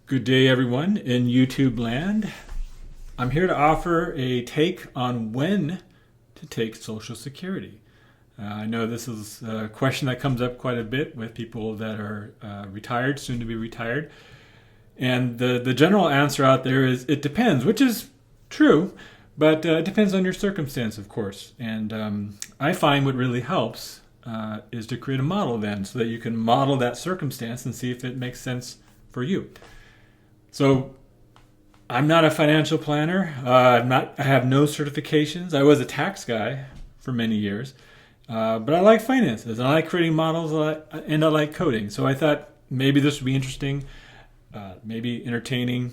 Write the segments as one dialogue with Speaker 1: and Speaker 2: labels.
Speaker 1: Good day, everyone in YouTube land. I'm here to offer a take on when to take Social Security. I know this is a question that comes up quite a bit with people that are retired, soon to be retired. And the general answer out there is it depends, which is true, but it depends on your circumstance, of course. And I find what really helps is to create a model then so that you can model that circumstance and see if it makes sense for you. So I'm not a financial planner. I have no certifications. I was a tax guy for many years, but I like finances. And I like creating models, and I like coding. So I thought maybe this would be interesting, maybe entertaining.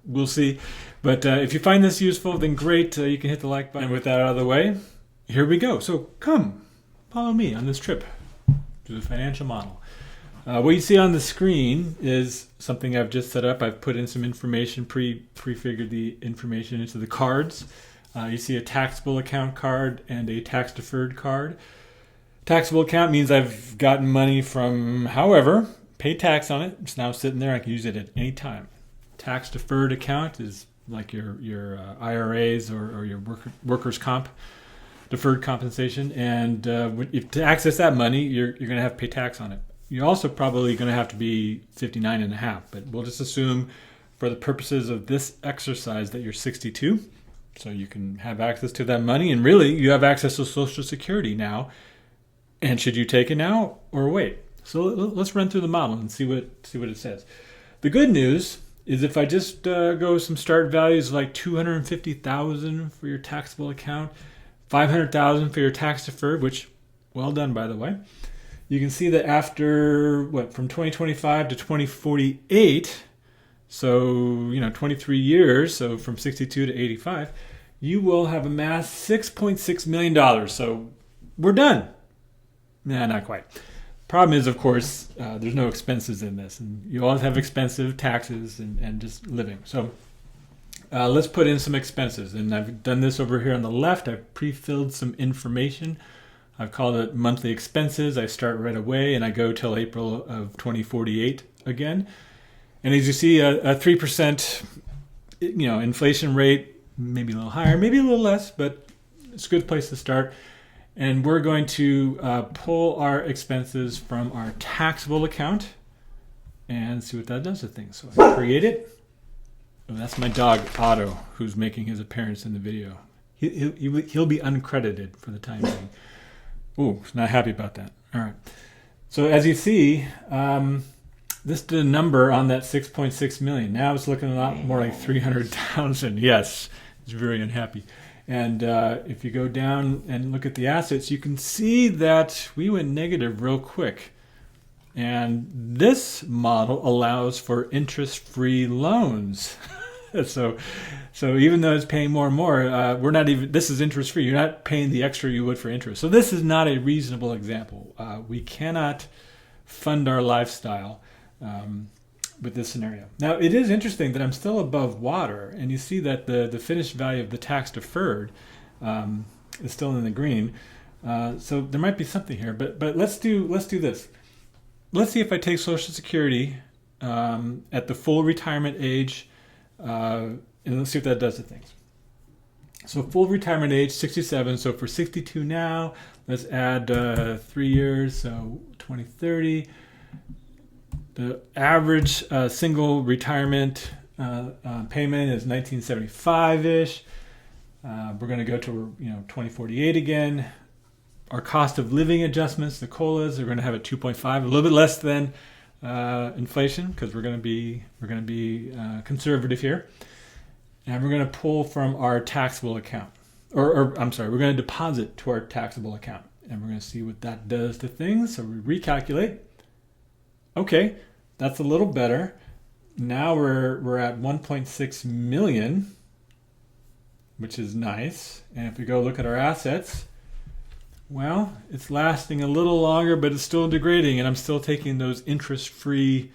Speaker 1: We'll see. But if you find this useful, then great. You can hit the like button. And with that out of the way, here we go. So come, follow me on this trip to the financial model. What you see on the screen is something I've just set up. I've put in some information, prefigured the information into the cards. You see a taxable account card and a tax deferred card. Taxable account means I've gotten money from however, paid tax on it. It's now sitting there. I can use it at any time. Tax deferred account is like your IRAs or your workers' comp, deferred compensation. And to access that money, you're going to have to pay tax on it. You're also probably going to have to be 59 and a half, but we'll just assume for the purposes of this exercise that you're 62, so you can have access to that money, and really you have access to Social Security now. And should you take it now or wait? So let's run through the model and see what it says. The good news is if I just go some start values like 250,000 for your taxable account, 500,000 for your tax deferred, which well done by the way. You can see that after, from 2025 to 2048, so, 23 years, so from 62 to 85, you will have amassed $6.6 million. So we're done. Nah, not quite. Problem is, of course, there's no expenses in this. And you always have expensive taxes and just living. So let's put in some expenses. And I've done this over here on the left. I've pre-filled some information. I've called it monthly expenses. I start right away and I go till April of 2048 again. And as you see, a 3% inflation rate, maybe a little higher, maybe a little less, but it's a good place to start. And we're going to pull our expenses from our taxable account and see what that does to things. So I create it. Oh, that's my dog, Otto, who's making his appearance in the video. He'll be uncredited for the time being. Ooh, not happy about that. All right. So as you see, this did a number on that 6.6 million. Now it's looking a lot more like 300,000. Yes, it's very unhappy. And if you go down and look at the assets, you can see that we went negative real quick. And this model allows for interest-free loans. So even though it's paying more and more, this is interest-free. You're not paying the extra you would for interest. So this is not a reasonable example. We cannot fund our lifestyle with this scenario. Now, it is interesting that I'm still above water, and you see that the finished value of the tax deferred is still in the green. So there might be something here, but let's do this. Let's see if I take Social Security at the full retirement age, and let's see what that does to things. So full retirement age, 67. So for 62 now, let's add 3 years, so 2030. The average single retirement payment is 1975-ish. We're going to go to 2048 again. Our cost of living adjustments, the COLAs, are going to have a 2.5, a little bit less than inflation because we're going to be conservative here, and we're going to pull from our taxable account, or I'm sorry, we're going to deposit to our taxable account, and we're going to see what that does to things. So we recalculate. Okay, that's a little better. Now we're at 1.6 million, which is nice. And if we go look at our assets, well, it's lasting a little longer, but it's still degrading, and I'm still taking those interest-free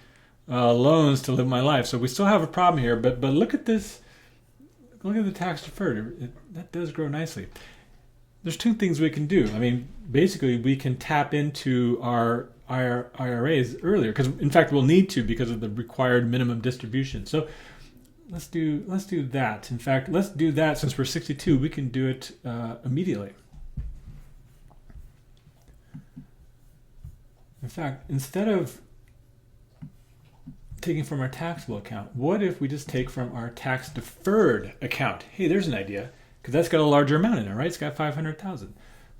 Speaker 1: loans to live my life. So we still have a problem here, but look at this. Look at the tax deferred. That does grow nicely. There's two things we can do. I mean, basically, we can tap into our IRAs earlier, because in fact we'll need to because of the required minimum distribution. So let's do that. In fact, let's do that. Since we're 62, we can do it immediately. In fact, instead of taking from our taxable account, what if we just take from our tax deferred account? Hey, there's an idea, because that's got a larger amount in it, right? It's got 500,000.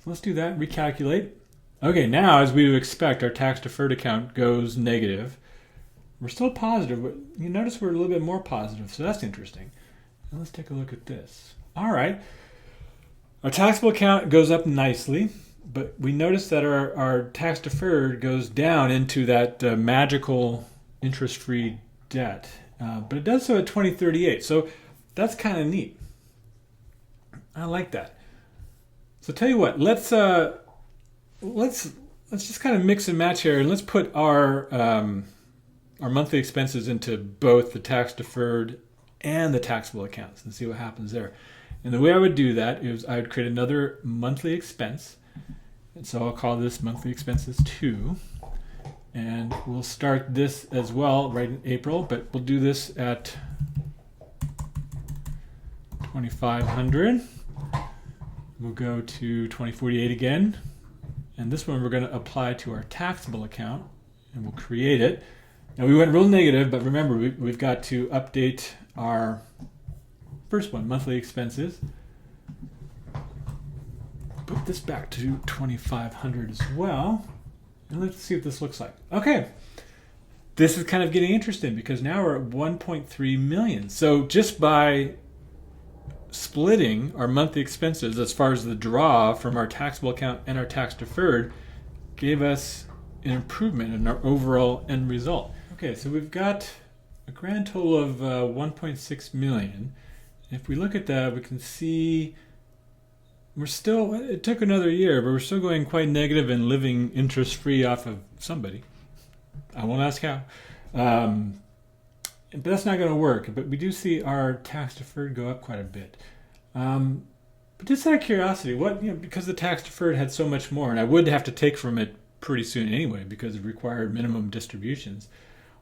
Speaker 1: So let's do that, recalculate. Okay, now as we would expect, our tax deferred account goes negative. We're still positive, but you notice we're a little bit more positive, so that's interesting. Now let's take a look at this. All right, our taxable account goes up nicely, but we notice that our tax deferred goes down into that magical interest-free debt, but it does so at 2038. So that's kind of neat. I like that. So tell you what, let's just kind of mix and match here, and let's put our monthly expenses into both the tax deferred and the taxable accounts and see what happens there. And the way I would do that is I would create another monthly expense, and so I'll call this monthly expenses 2. And we'll start this as well right in April, but we'll do this at 2,500. We'll go to 2048 again. And this one we're going to apply to our taxable account, and we'll create it. Now we went real negative, but remember we've got to update our first one, monthly expenses. Put this back to 2,500 as well. And let's see what this looks like. Okay, this is kind of getting interesting because now we're at 1.3 million. So just by splitting our monthly expenses as far as the draw from our taxable account and our tax deferred gave us an improvement in our overall end result. Okay, so we've got a grand total of 1.6 million. If we look at that, we can see we're still, it took another year, but we're still going quite negative and living interest-free off of somebody. I won't ask how. But that's not going to work. But we do see our tax deferred go up quite a bit. But just out of curiosity, because the tax deferred had so much more, and I would have to take from it pretty soon anyway because it required minimum distributions.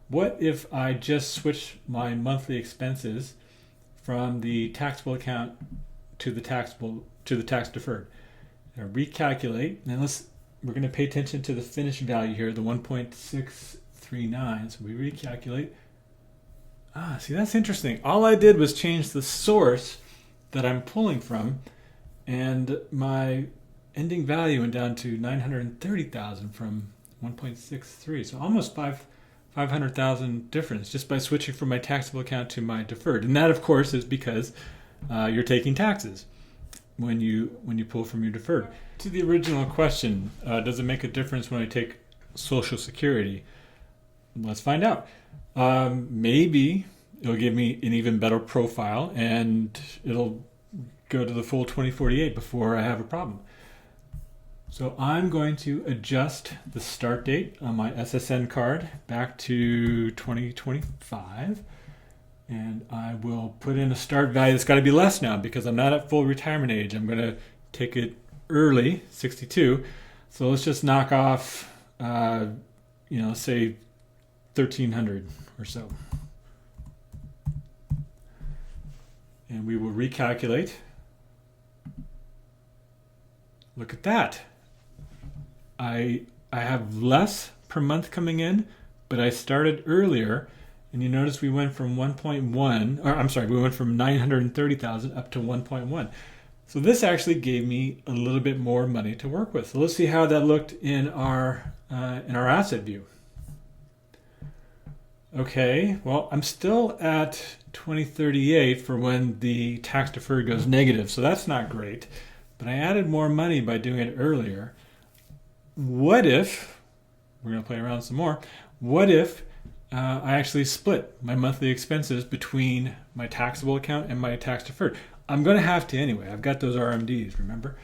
Speaker 1: What if I just switch my monthly expenses from the taxable account to the tax deferred? And recalculate, and we're going to pay attention to the finished value here, the 1.639. So we recalculate. See, that's interesting. All I did was change the source that I'm pulling from, and my ending value went down to 930,000 from 1.63. So almost 500,000 difference just by switching from my taxable account to my deferred. And that, of course, is because you're taking taxes when you pull from your deferred. To the original question, does it make a difference when I take Social Security? Let's find out. Maybe it'll give me an even better profile and it'll go to the full 2048 before I have a problem. So I'm going to adjust the start date on my SSN card back to 2025. And I will put in a start value that's got to be less now because I'm not at full retirement age. I'm going to take it early, 62. So let's just knock off, say 1,300 or so. And we will recalculate. Look at that. I have less per month coming in, but I started earlier. And you notice we went from 930,000 up to 1.1. So this actually gave me a little bit more money to work with. So let's see how that looked in our asset view. Okay, well, I'm still at 2038 for when the tax deferred goes negative, so that's not great. But I added more money by doing it earlier. What if, we're going to play around some more, what if I actually split my monthly expenses between my taxable account and my tax deferred? I'm going to have to anyway. I've got those RMDs, remember?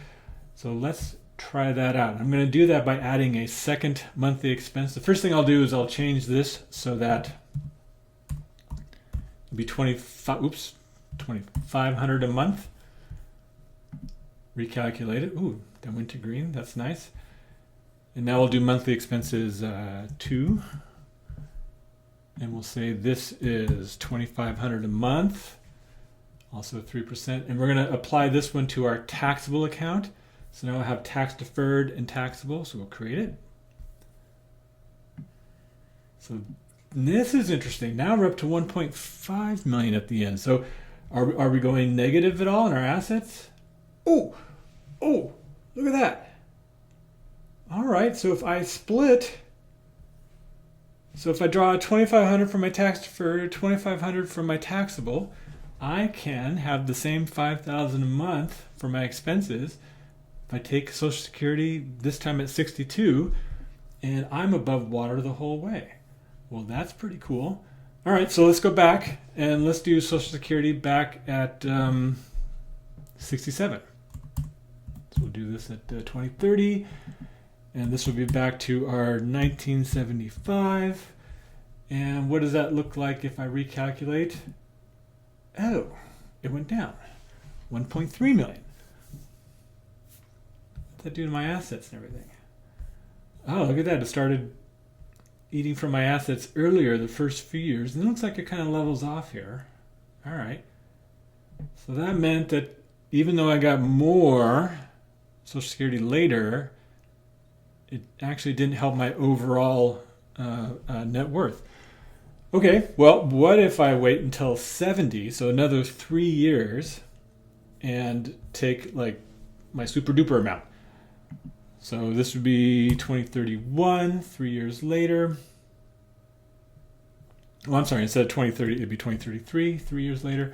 Speaker 1: So let's try that out. I'm going to do that by adding a second monthly expense. The first thing I'll do is I'll change this so that it'll be 2,500 a month. Recalculate it. Ooh, that went to green. That's nice. And now we'll do monthly expenses 2. And we'll say this is $2,500 a month, also 3%. And we're going to apply this one to our taxable account. So now I have tax deferred and taxable, so we'll create it. So this is interesting. Now we're up to 1.5 million at the end. So are we going negative at all in our assets? Oh, look at that. All right, so if I split, so if I draw 2,500 from my tax deferred, 2,500 from my taxable, I can have the same 5,000 a month for my expenses. If I take Social Security this time at 62, and I'm above water the whole way. Well, that's pretty cool. All right, so let's go back and let's do Social Security back at 67. So we'll do this at 2030, and this will be back to our 1975. And what does that look like if I recalculate? Oh, it went down. 1.3 million. What's that do to my assets and everything? Oh, look at that. It started eating from my assets earlier the first few years, and it looks like it kind of levels off here. All right. So that meant that even though I got more Social Security later, it actually didn't help my overall net worth. Okay, well, what if I wait until 70, so another 3 years, and take like my super duper amount? So this would be 2031, 3 years later. Oh, I'm sorry, instead of 2030, it'd be 2033, 3 years later.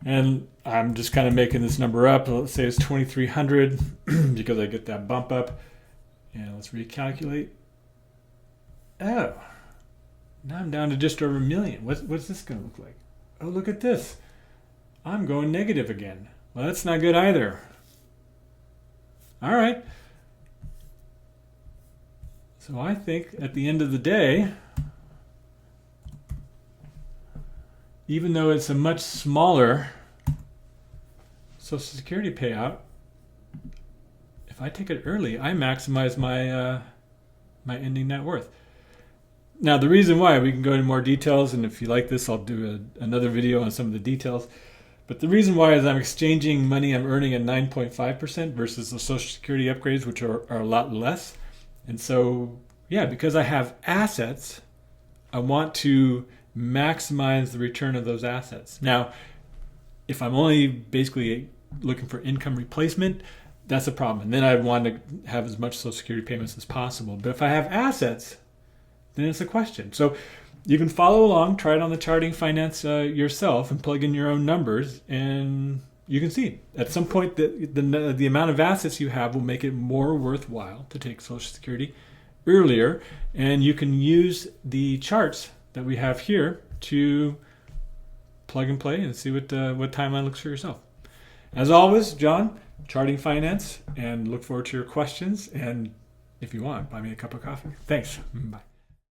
Speaker 1: And I'm just kind of making this number up. Let's say it's 2,300 because I get that bump up. And let's recalculate. Oh, now I'm down to just over 1 million. What's this going to look like? Oh, look at this. I'm going negative again. Well, that's not good either. All right. So I think at the end of the day, even though it's a much smaller Social Security payout, if I take it early, I maximize my my ending net worth. Now, the reason why, we can go into more details, and if you like this, I'll do another video on some of the details. But the reason why is I'm exchanging money I'm earning at 9.5% versus the Social Security upgrades, which are a lot less. And so, yeah, because I have assets, I want to maximize the return of those assets. Now, if I'm only basically looking for income replacement, that's a problem. And then I want to have as much Social Security payments as possible. But if I have assets, then it's a question. So you can follow along, try it on the Charting.Finance yourself, and plug in your own numbers, and you can see at some point that the amount of assets you have will make it more worthwhile to take Social Security earlier. And you can use the charts that we have here to plug and play and see what timeline looks for yourself. As always, John, Charting.Finance, and look forward to your questions. And if you want, buy me a cup of coffee. Thanks. Bye.